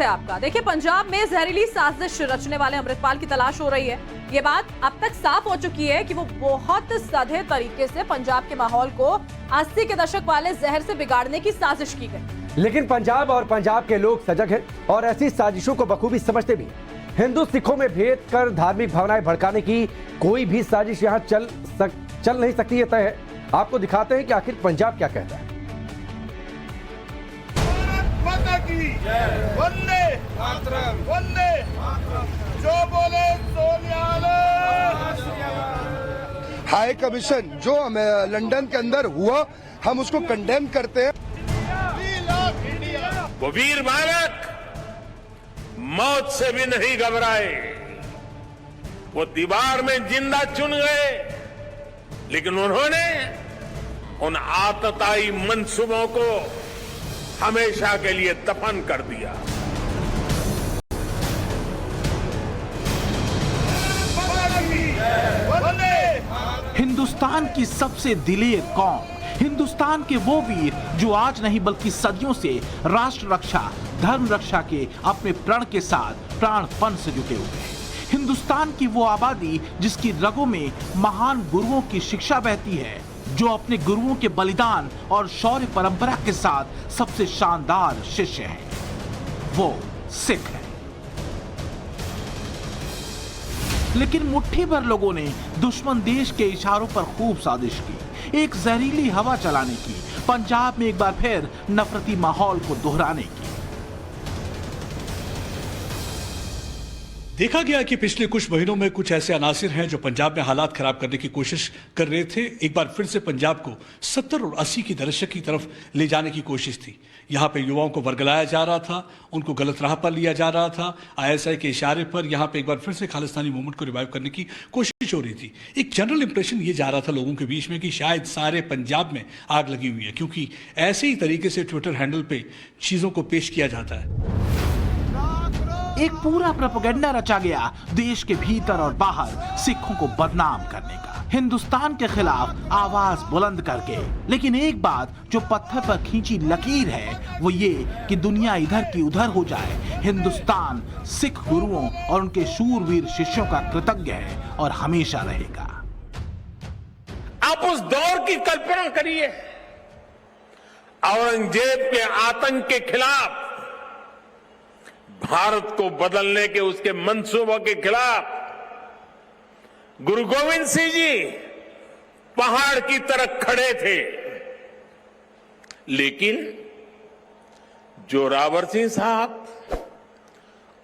स्वागत है आपका। देखिए, पंजाब में जहरीली साजिश रचने वाले अमृतपाल की तलाश हो रही है। ये बात अब तक साफ हो चुकी है कि वो बहुत सधे तरीके से पंजाब के माहौल को 80 के दशक वाले जहर से बिगाड़ने की साजिश की गई। लेकिन पंजाब और पंजाब के लोग सजग हैं और ऐसी साजिशों को बखूबी समझते भी। हिंदू सिखों में भेद कर धार्मिक भावनाएं भड़काने की कोई भी साजिश यहाँ चल नहीं सकती, है तय है। आपको दिखाते हैं कि आखिर पंजाब क्या कहता है। वंदे वंदे जो बोले हाई कमीशन जो लंदन के अंदर हुआ, हम उसको कंडेम करते हैं। वो वीर बालक मौत से भी नहीं घबराए, वो दीवार में जिंदा चुन गए, लेकिन उन्होंने उन आतताई मंसूबों को हमेशा के लिए दफन कर दिया। हिंदुस्तान की सबसे दिलेर कौम, हिंदुस्तान के वो वीर जो आज नहीं बल्कि सदियों से राष्ट्र रक्षा, धर्म रक्षा के अपने प्रण के साथ प्राणपण से जुटे हुए हैं। हिंदुस्तान की वो आबादी जिसकी रगों में महान गुरुओं की शिक्षा बहती है, जो अपने गुरुओं के बलिदान और शौर्य परंपरा के साथ सबसे शानदार शिष्य हैं, वो सिख हैं। लेकिन मुट्ठी भर लोगों ने दुश्मन देश के इशारों पर खूब साजिश की, एक जहरीली हवा चलाने की, पंजाब में एक बार फिर नफरती माहौल को दोहराने की। देखा गया कि पिछले कुछ महीनों में कुछ ऐसे अनासिर हैं जो पंजाब में हालात खराब करने की कोशिश कर रहे थे। एक बार फिर से पंजाब को 70 और 80 की दशक की तरफ ले जाने की कोशिश थी। यहाँ पे युवाओं को वर्गलाया जा रहा था, उनको गलत राह पर लिया जा रहा था। ISI के इशारे पर यहाँ पे एक बार फिर से खालिस्तानी मूवमेंट को रिवाइव करने की कोशिश हो रही थी। एक जनरल इंप्रेशन ये जा रहा था लोगों के बीच में कि शायद सारे पंजाब में आग लगी हुई है, क्योंकि ऐसे ही तरीके से ट्विटर हैंडल पे चीजों को पेश किया जाता है। एक पूरा प्रोपेगेंडा रचा गया देश के भीतर और बाहर सिखों को बदनाम करने का, हिंदुस्तान के खिलाफ आवाज बुलंद करके। लेकिन एक बात जो पत्थर पर खींची लकीर है वो ये कि दुनिया इधर की उधर हो जाए, हिंदुस्तान सिख गुरुओं और उनके शूरवीर शिष्यों का कृतज्ञ है और हमेशा रहेगा। आप उस दौर की कल्पना करिए, औरंगजेब के आतंक के खिलाफ, भारत को बदलने के उसके मंसूबों के खिलाफ गुरु गोविंद सिंह जी पहाड़ की तरह खड़े थे। लेकिन जोरावर सिंह साहब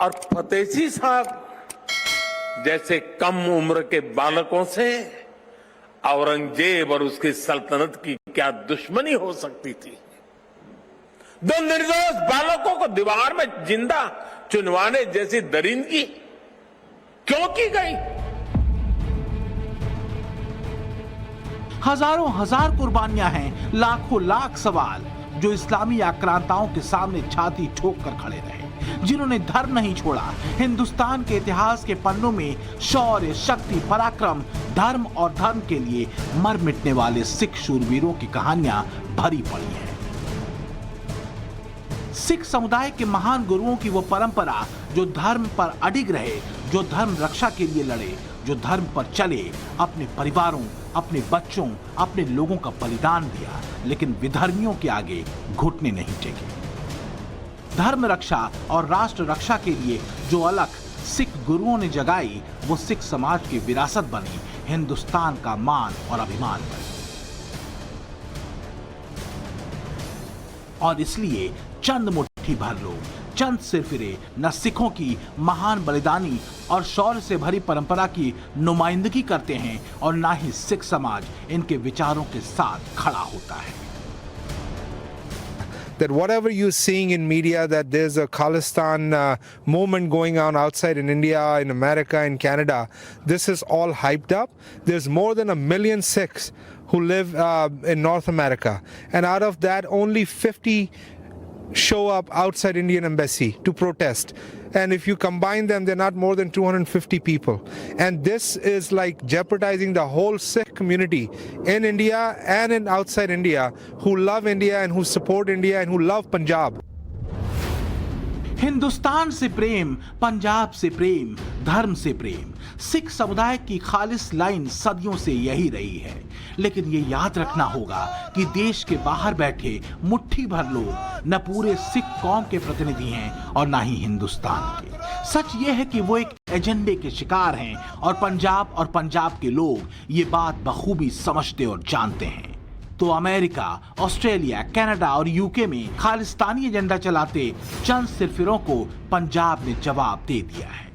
और फतेह सिंह साहब जैसे कम उम्र के बालकों से औरंगजेब और उसकी सल्तनत की क्या दुश्मनी हो सकती थी। दो निर्दोष बालकों को दीवार में जिंदा चुनवाने जैसी दरिंदगी क्यों की गई? हजारों हजार कुर्बानियां हैं, लाखों लाख सवाल जो इस्लामी आक्रांताओं के सामने छाती ठोक कर खड़े रहे, जिन्होंने धर्म नहीं छोड़ा। हिंदुस्तान के इतिहास के पन्नों में शौर्य, शक्ति, पराक्रम, धर्म और धर्म के लिए मर मिटने वाले सिख शूरवीरों की कहानियां भरी पड़ी हैं। सिख समुदाय के महान गुरुओं की वो परंपरा जो धर्म पर अडिग रहे, जो धर्म रक्षा के लिए लड़े, जो धर्म पर चले, अपने परिवारों, अपने बच्चों, अपने लोगों का बलिदान दिया, लेकिन विधर्मियों के आगे घुटने नहीं टेके। धर्म रक्षा और राष्ट्र रक्षा के लिए जो अलख सिख गुरुओं ने जगाई, वो सिख समाज की विरासत बनी, हिंदुस्तान का मान और अभिमान बनी। और इसलिए चंद मुट्ठी भर लोग, चंद सिरफिरे न सिखों की महान बलिदानी और शौर्य से भरी परंपरा की नुमाइंदगी करते हैं और ना ही सिख समाज इनके विचारों के साथ खड़ा होता है। That whatever you're seeing in media, that there's a Khalistan movement going on outside in India, in America, in Canada, this is all hyped up. There's more than 1 million Sikhs who live in North America, and out of that only 50 show up outside Indian embassy to protest, and if you combine them, they're not more than 250 people, and this is like jeopardizing the whole Sikh community in India and in outside India who love India and who support India and who love Punjab. Hindustan से प्रेम, पंजाब से प्रेम, धर्म से प्रेम, सिख समुदाय की खालिस line सदियों से यही रही है। लेकिन ये याद रखना होगा कि देश के बाहर बैठे मुट्ठी भर लोग न पूरे सिख कौम के प्रतिनिधि हैं और ना ही हिंदुस्तान के। सच ये है कि वो एक एजेंडे के शिकार हैं और पंजाब के लोग ये बात बखूबी समझते और जानते हैं। तो अमेरिका, ऑस्ट्रेलिया, कनाडा और यूके में खालिस्तानी एजेंडा चलाते चंद सिरफिरों को पंजाब ने जवाब दे दिया है।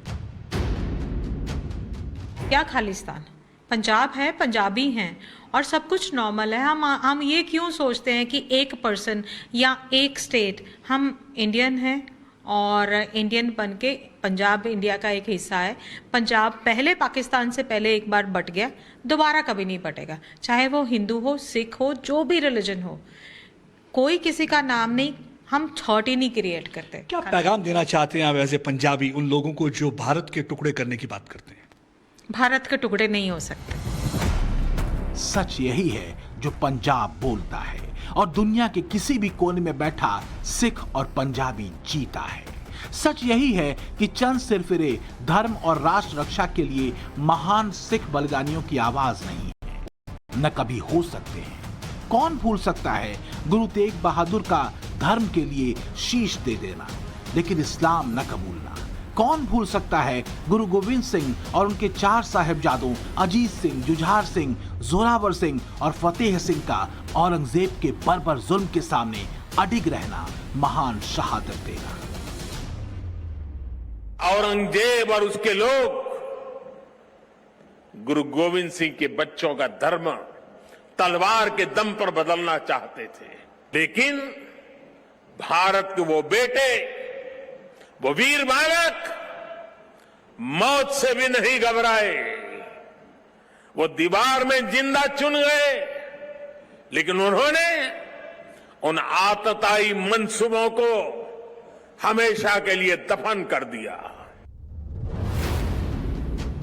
क्या खालिस्तान? पंजाब है, पंजाबी हैं और सब कुछ नॉर्मल है। हम ये क्यों सोचते हैं कि एक पर्सन या एक स्टेट, हम इंडियन हैं और इंडियन बन के पंजाब इंडिया का एक हिस्सा है। पंजाब पहले पाकिस्तान से पहले एक बार बट गया, दोबारा कभी नहीं बटेगा। चाहे वो हिंदू हो, सिख हो, जो भी रिलीजन हो, कोई किसी का नाम नहीं, हम थॉट ही नहीं क्रिएट करते। क्या पैगाम देना चाहते हैं आप एज ए पंजाबी उन लोगों को जो भारत के टुकड़े करने की बात करते हैं? भारत के टुकड़े नहीं हो सकते। सच यही है जो पंजाब बोलता है और दुनिया के किसी भी कोने में बैठा सिख और पंजाबी जीता है। सच यही है कि चंद सिरफिरे धर्म और राष्ट्र रक्षा के लिए महान सिख बलिदानियों की आवाज नहीं है, न कभी हो सकते हैं। कौन भूल सकता है गुरु तेग बहादुर का धर्म के लिए शीश दे देना, लेकिन इस्लाम न कबूलना। कौन भूल सकता है गुरु गोविंद सिंह और उनके 4 साहिबजादों अजीत सिंह, जुझार सिंह, जोरावर सिंह और फतेह सिंह का औरंगजेब के बर्बर जुल्म के सामने अडिग रहना, महान शहादत देना। औरंगजेब और उसके लोग गुरु गोविंद सिंह के बच्चों का धर्म तलवार के दम पर बदलना चाहते थे, लेकिन भारत के वो बेटे, वो वीर बालक मौत से भी नहीं घबराए। वो दीवार में जिंदा चुन गए, लेकिन उन्होंने उन आतताई मंसूबों को हमेशा के लिए दफन कर दिया।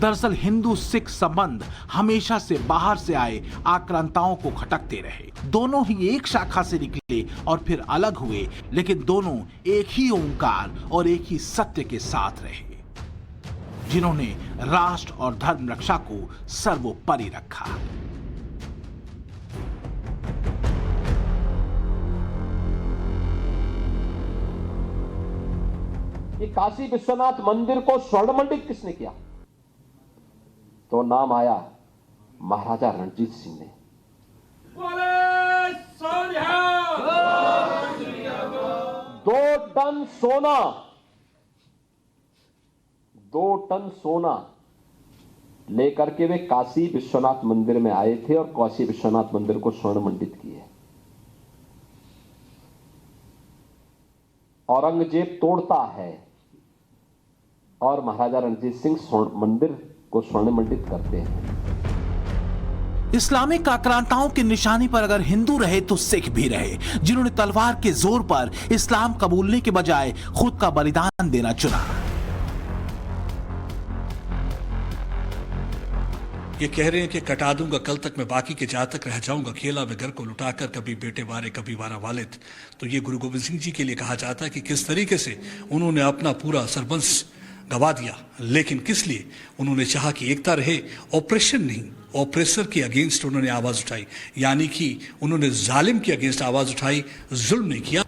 दरअसल हिंदू सिख संबंध हमेशा से बाहर से आए आक्रांताओं को खटकते रहे। दोनों ही एक शाखा से निकले और फिर अलग हुए, लेकिन दोनों एक ही ओंकार और एक ही सत्य के साथ रहे, जिन्होंने राष्ट्र और धर्म रक्षा को सर्वोपरि रखा। कि काशी विश्वनाथ मंदिर को स्वर्णमंडित किसने किया? तो नाम आया महाराजा रणजीत सिंह ने। 2 टन सोना लेकर के वे काशी विश्वनाथ मंदिर में आए थे और काशी विश्वनाथ मंदिर को स्वर्णमंडित किए। औरंगजेब तोड़ता है और महाराजा रणजीत सिंह मंदिर को स्वर्णमंडित करते हैं। इस्लामिक आक्रांताओं की निशानी पर अगर हिंदू रहे तो सिख भी रहे, जिन्होंने तलवार के जोर पर इस्लाम कबूलने के बजाय खुद का बलिदान देना चुना। ये कह रहे हैं कि कटा दूंगा कल तक मैं बाकी के जहां तक रह जाऊंगा, खेला वे घर को लुटाकर, कभी बेटे वारे कभी वारा वालिद। तो ये गुरु गोविंद सिंह जी के लिए कहा जाता है कि किस तरीके से उन्होंने अपना पूरा सरबंस गवा दिया, लेकिन किस लिए? उन्होंने चाहा कि एकता रहे, ऑपरेशन नहीं ऑपरेसर के अगेंस्ट उन्होंने आवाज उठाई, यानी कि उन्होंने जालिम के अगेंस्ट आवाज उठाई, जुल्म नहीं किया।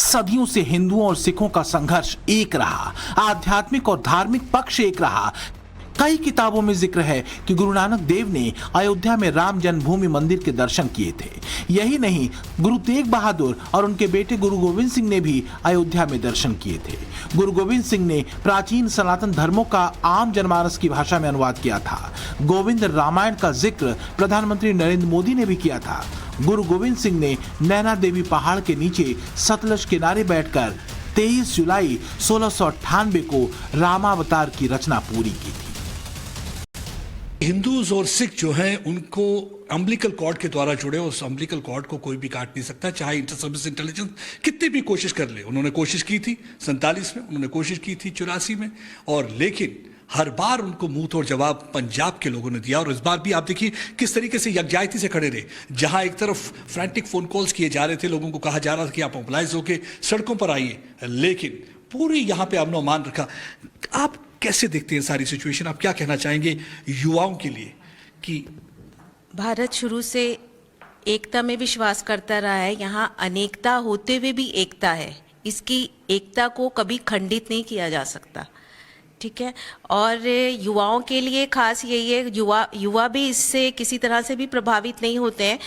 सदियों से हिंदुओं और सिखों का संघर्ष एक रहा, आध्यात्मिक और धार्मिक पक्ष एक रहा। कई किताबों में जिक्र है कि गुरु नानक देव ने अयोध्या में राम जन्मभूमि मंदिर के दर्शन किए थे। यही नहीं, गुरु तेग बहादुर और उनके बेटे गुरु गोविंद सिंह ने भी अयोध्या में दर्शन किए थे। गुरु गोविंद सिंह ने प्राचीन सनातन धर्मों का आम जनमानस की भाषा में अनुवाद किया था। गोविंद रामायण का जिक्र प्रधानमंत्री नरेंद्र मोदी ने भी किया था। गुरु गोविंद सिंह ने नैना देवी पहाड़ के नीचे सतलज किनारे बैठकर 23 जुलाई 1698 को रामावतार की रचना पूरी की थी। हिंदूज और सिख जो हैं उनको अम्बिलिकल कॉर्ड के द्वारा जुड़े, उस अम्बिलिकल कॉर्ड को कोई भी काट नहीं सकता, चाहे इंटर सर्विस इंटेलिजेंस कितनी भी कोशिश कर ले। उन्होंने कोशिश की थी 47 में, उन्होंने कोशिश की थी 84 में, और लेकिन हर बार उनको मुंह तोड़ जवाब पंजाब के लोगों ने दिया। और इस बार भी आप देखिए किस तरीके से यकजायती से खड़े रहे। जहां एक तरफ फ्रैंटिक फोन कॉल्स किए जा रहे थे, लोगों को कहा जा रहा था कि आप मोबिलाइज होकर सड़कों पर आइए, लेकिन पूरी यहाँ पे अमन अमान रखा। आप कैसे देखते हैं सारी सिचुएशन? आप क्या कहना चाहेंगे युवाओं के लिए कि भारत शुरू से एकता में विश्वास करता रहा है, यहाँ अनेकता होते हुए भी एकता है, इसकी एकता को कभी खंडित नहीं किया जा सकता, ठीक है। और युवाओं के लिए खास यही है, युवा भी इससे किसी तरह से भी प्रभावित नहीं होते हैं।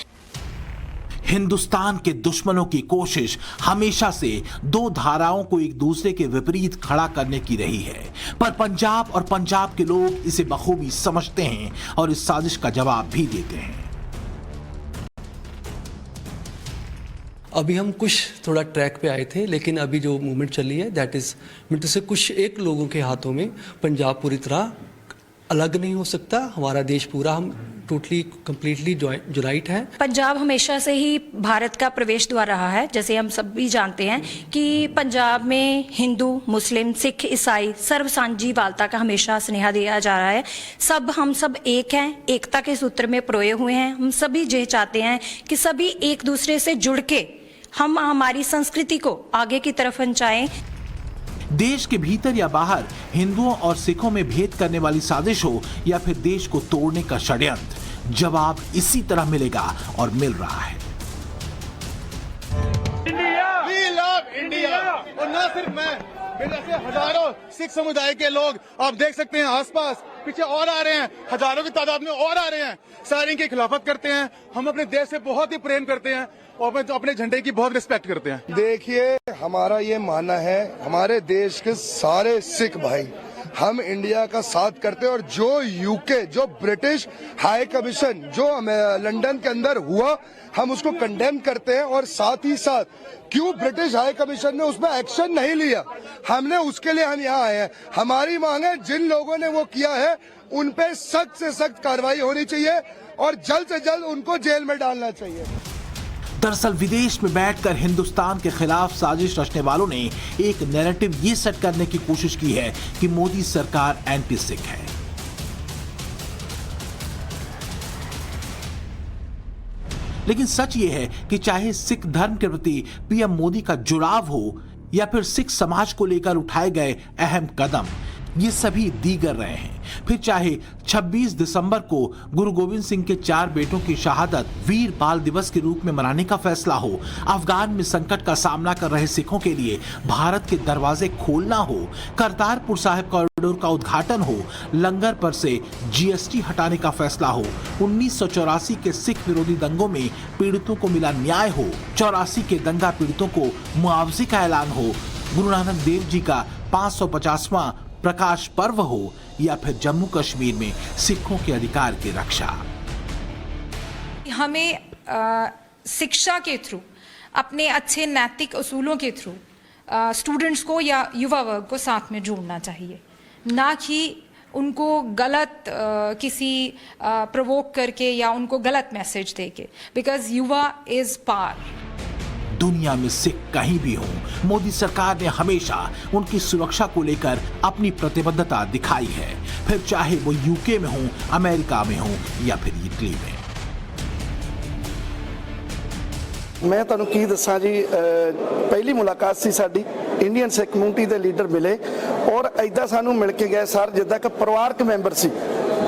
हिंदुस्तान के दुश्मनों की कोशिश हमेशा से दो धाराओं को एक दूसरे के विपरीत खड़ा करने की रही है, पर पंजाब और पंजाब के लोग इसे बखूबी समझते हैं और इस साजिश का जवाब भी देते हैं। अभी हम कुछ थोड़ा ट्रैक पे आए थे, लेकिन अभी जो मूवमेंट चल रही है दैट इज मतलब से कुछ एक लोगों के हाथों में पंजाब पूरी तरह अलग नहीं हो सकता। हमारा देश पूरा हम टोटली कंप्लीटली जुनाइट है। पंजाब हमेशा से ही भारत का प्रवेश द्वार रहा है। जैसे हम सब भी जानते हैं कि पंजाब में हिंदू, मुस्लिम, सिख, ईसाई सर्व साझीवालता का हमेशा स्नेहा दिया जा रहा है। हम सब एक हैं, एकता के सूत्र में परोए हुए हैं। हम सभी ये चाहते हैं कि सभी एक दूसरे से जुड़ के हम हमारी संस्कृति को आगे की तरफ पहुंचाएं। देश के भीतर या बाहर हिंदुओं और सिखों में भेद करने वाली साजिश हो या फिर देश को तोड़ने का षड्यंत्र, जवाब इसी तरह मिलेगा और मिल रहा है। We love India! और ना सिर्फ मैं, मेरे से हजारों सिख समुदाय के लोग आप देख सकते हैं आसपास पीछे और आ रहे हैं, हजारों की तादाद में और आ रहे हैं, सारे इनकी खिलाफत करते हैं। हम अपने देश से बहुत ही प्रेम करते हैं और अपने झंडे की बहुत रिस्पेक्ट करते हैं। देखिए, हमारा ये मानना है, हमारे देश के सारे सिख भाई हम इंडिया का साथ करते हैं और जो यूके, जो ब्रिटिश हाई कमीशन जो लंदन के अंदर हुआ, हम उसको कंडेम करते हैं। और साथ ही साथ क्यों ब्रिटिश हाई कमीशन ने उसमें एक्शन नहीं लिया, हमने उसके लिए हम यहाँ आए हैं। हमारी मांग है जिन लोगों ने वो किया है उन पे सख्त से सख्त कार्रवाई होनी चाहिए और जल्द से जल्द उनको जेल में डालना चाहिए। दरअसल विदेश में बैठकर हिंदुस्तान के खिलाफ साजिश रचने वालों ने एक नैरेटिव ये सेट करने की कोशिश की है कि मोदी सरकार एंटी सिख है। लेकिन सच ये है कि चाहे सिख धर्म के प्रति पीएम मोदी का जुड़ाव हो या फिर सिख समाज को लेकर उठाए गए अहम कदम, ये सभी दीगर रहे हैं। फिर चाहे 26 दिसंबर को गुरु गोविंद सिंह के 4 बेटों की शहादत वीर बाल दिवस के रूप में मनाने का फैसला हो, अफगान में संकट का सामना कर रहे सिखों के लिए भारत के दरवाजे खोलना हो, करतारपुर साहिब कॉरिडोर का उद्घाटन हो, लंगर पर से जीएसटी हटाने का फैसला हो, 1984 के सिख विरोधी दंगों में पीड़ितों को मिला न्याय हो, 84 के दंगा पीड़ितों को मुआवजे का ऐलान हो, गुरु नानक देव जी का 550वां प्रकाश पर्व हो या फिर जम्मू कश्मीर में सिखों के अधिकार की रक्षा। हमें शिक्षा के थ्रू, अपने अच्छे नैतिक उसूलों के थ्रू स्टूडेंट्स को या युवा वर्ग को साथ में जोड़ना चाहिए, ना कि उनको गलत किसी प्रोवोक करके या उनको गलत मैसेज देके, बिकॉज युवा इज पावर। दुनिया में सिख कहीं भी हों, मोदी सरकार ने हमेशा उनकी सुरक्षा को लेकर अपनी प्रतिबद्धता दिखाई है, फिर चाहे वो यूके में हो, अमेरिका में हो या फिर इटली में। मैं ਤੁਹਾਨੂੰ ਕੀ ਦੱਸਾਂ ਜੀ, ਪਹਿਲੀ ਮੁਲਾਕਾਤ ਸੀ ਸਾਡੀ, ਇੰਡੀਅਨ ਸਿੱਖ ਕਮਿਊਨਿਟੀ ਦੇ ਲੀਡਰ ਮਿਲੇ ਔਰ ਐਦਾਂ ਸਾਨੂੰ ਮਿਲ ਕੇ ਗਏ ਸਰ ਜਿੱਦਾਂ ਕਿ ਪਰਿਵਾਰਕ ਮੈਂਬਰ ਸੀ।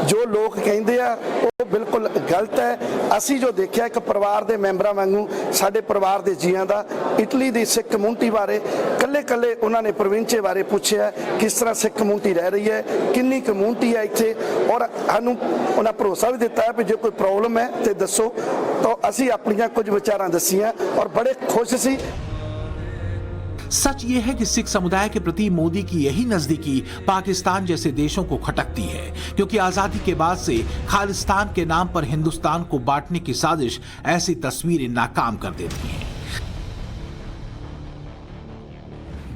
ਜੋ ਲੋਕ ਕਹਿੰਦੇ ਆ ਉਹ ਬਿਲਕੁਲ ਗਲਤ ਹੈ। ਅਸੀਂ ਜੋ ਦੇਖਿਆ ਇੱਕ ਪਰਿਵਾਰ ਦੇ ਮੈਂਬਰਾਂ ਵਾਂਗੂ ਸਾਡੇ ਪਰਿਵਾਰ ਦੇ ਜੀਆਂ ਦਾ ਇਟਲੀ ਦੀ ਸਿੱਖ ਕਮਿਊਨਿਟੀ ਬਾਰੇ ਕੱਲੇ ਉਹਨਾਂ ਨੇ ਪ੍ਰੋਵਿੰਚੇ ਬਾਰੇ ਪੁੱਛਿਆ, ਕਿਸ ਤਰ੍ਹਾਂ ਸਿੱਖ ਕਮਿਊਨਿਟੀ ਰਹਿ ਰਹੀ ਹੈ, ਕਿੰਨੀ ਕਮਿਊਨਿਟੀ ਹੈ ਇੱਥੇ, ਔਰ ਸਾਨੂੰ ਉਹਨਾਂ ਭਰੋਸਾ ਵੀ ਦਿੱਤਾ ਹੈ ਕਿ ਜੇ ਕੋਈ ਪ੍ਰੋਬਲਮ ਹੈ ਤੇ ਦੱਸੋ। ਤਾਂ ਅਸੀਂ ਆਪਣੀਆਂ ਕੁਝ ਵਿਚਾਰਾਂ ਦੱਸੀਆਂ ਔਰ ਬੜੇ ਖੁਸ਼ ਸੀ। सच ये है कि सिख समुदाय के प्रति मोदी की यही नजदीकी पाकिस्तान जैसे देशों को खटकती है, क्योंकि आजादी के बाद से खालिस्तान के नाम पर हिंदुस्तान को बांटने की साजिश ऐसी तस्वीरें नाकाम कर देती हैं।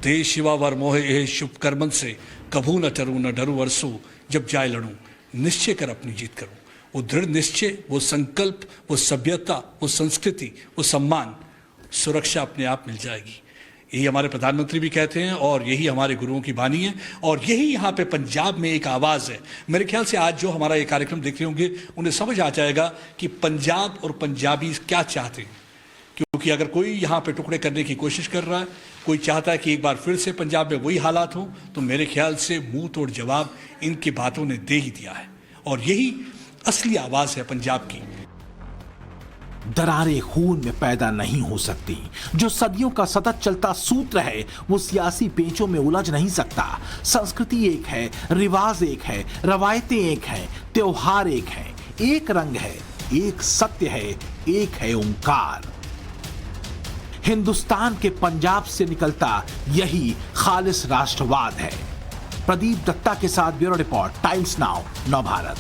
देश शिवा वर मोहे ये शुभ कर्मन से कभू न टरू न डरू वरसू, जब जाए लड़ूं निश्चय कर अपनी जीत करूं। वो दृढ़ निश्चय, वो संकल्प, वो सभ्यता, वो संस्कृति, वो सम्मान, सुरक्षा अपने आप मिल जाएगी। यही हमारे प्रधानमंत्री भी कहते हैं और यही हमारे गुरुओं की बानी है और यही यहाँ पे पंजाब में एक आवाज़ है। मेरे ख्याल से आज जो हमारा ये कार्यक्रम देख रहे होंगे उन्हें समझ आ जाएगा कि पंजाब और पंजाबी क्या चाहते हैं, क्योंकि अगर कोई यहाँ पे टुकड़े करने की कोशिश कर रहा है कोई चाहता है कि एक बार फिर से पंजाब में वही हालात हो, तो मेरे ख्याल से मुंह तोड़ जवाब इनकी बातों ने दे ही दिया है। और यही असली आवाज है पंजाब की। दरारें खून में पैदा नहीं हो सकती। जो सदियों का सतत चलता सूत्र है वो सियासी पेचों में उलझ नहीं सकता। संस्कृति एक है, रिवाज एक है, रवायतें एक हैं, त्योहार एक है, एक रंग है, एक सत्य है, एक है ओंकार। हिंदुस्तान के पंजाब से निकलता यही खालिस राष्ट्रवाद है। प्रदीप दत्ता के साथ ब्यूरो रिपोर्ट, टाइम्स नाउ, नव भारत।